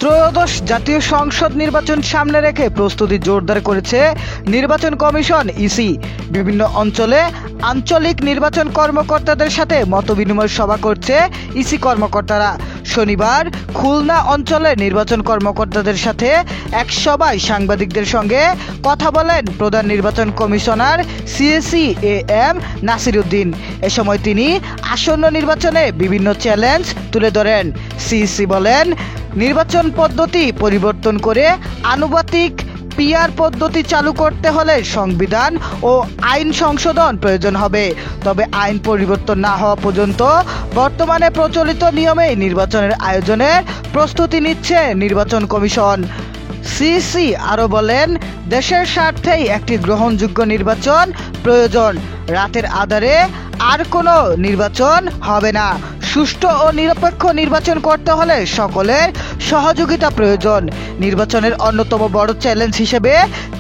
ত্রয়োদশ জাতীয় সংসদ নির্বাচন সামনে রেখে প্রস্তুতি জোরদার করেছে নির্বাচন কমিশন ইসি। বিভিন্ন অঞ্চলে আঞ্চলিক নির্বাচন কর্মকর্তাদের সাথে মতবিনিময় সভা করছে ইসি কর্মকর্তারা। শনিবার খুলনা অঞ্চলে নির্বাচন কর্মকর্তাদের সাথে এক সভায় সাংবাদিকদের সঙ্গে কথা বলেন প্রধান নির্বাচন commissioner CEC AM Nasir Uddin. এ সময় তিনি আসন্ন নির্বাচনে বিভিন্ন চ্যালেঞ্জ তুলে ধরেন। সিএসি বলেন, নির্বাচন পদ্ধতি পরিবর্তন করে আনুপাতিক পিআর পদ্ধতি চালু করতে হলে সংবিধান ও আইন সংশোধন প্রয়োজন হবে। তবে আইন পরিবর্তন না হওয়া পর্যন্ত বর্তমানে প্রচলিত নিয়মেই নির্বাচনের আয়োজনের প্রস্তুতি নিচ্ছে নির্বাচন কমিশন। সিসি আরও বলেন, দেশের স্বার্থেই একটি গ্রহণযোগ্য নির্বাচন প্রয়োজন। রাতের আঁধারে আর কোনো নির্বাচন হবে না। সুষ্ঠু ও নিরপেক্ষ নির্বাচন করতে হলে সকলের সহযোগিতা প্রয়োজন। নির্বাচনের অন্যতম বড় চ্যালেঞ্জ হিসেবে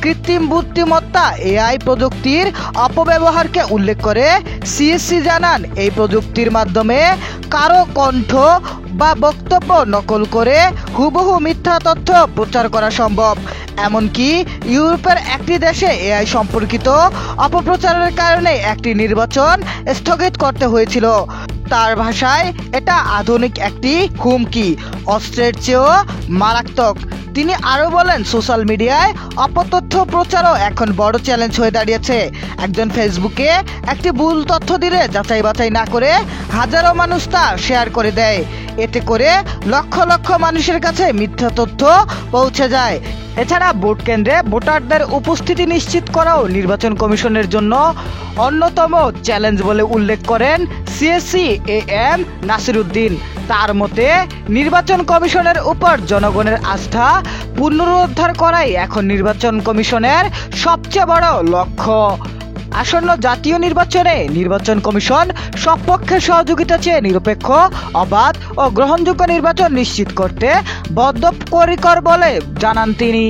কৃত্রিম বুদ্ধিমত্তা AI প্রযুক্তির অপব্যবহারকে উল্লেখ করে সিএসসি জানান, এই প্রযুক্তির মাধ্যমে কারো কণ্ঠ বা বক্তব্য নকল করে হুবহু মিথ্যা তথ্য প্রচার করা সম্ভব। এমনকি ইউরোপের একটি দেশে AI সম্পর্কিত অপপ্রচারের কারণে একটি নির্বাচন স্থগিত করতে হয়েছিল। তার ভাষায়, এটা আধুনিক একটি হুমকি, অস্ত্রের চেয়েও মারাত্মক। তিনি আরও বলেন, সোশ্যাল মিডিয়ায় অপতথ্য প্রচারও এখন বড় চ্যালেঞ্জ হয়ে দাঁড়িয়েছে। একজন ফেসবুকে একটি ভুল তথ্য দিলে যাচাই বাছাই না করে হাজারো মানুষ তা শেয়ার করে দেয়। এতে করে লক্ষ লক্ষ মানুষের কাছে মিথ্যা তথ্য পৌঁছে যায়। এছাড়া ভোট কেন্দ্রে ভোটারদের উপস্থিতি নিশ্চিত করাও নির্বাচন কমিশনের জন্য অন্যতম চ্যালেঞ্জ বলে উল্লেখ করেন সিএসি AM নাসির উদ্দিন। তার মতে, নির্বাচন কমিশনের উপর জনগণের আস্থা পুনরুদ্ধার করাই এখন নির্বাচন কমিশনের সবচেয়ে বড় লক্ষ্য। আসন্ন জাতীয় নির্বাচনে নির্বাচন কমিশন সব পক্ষের সহযোগিতা চেয়ে নিরপেক্ষ, অবাধ ও গ্রহণযোগ্য নির্বাচন নিশ্চিত করতে বদ্ধপরিকর বলে জানান তিনি।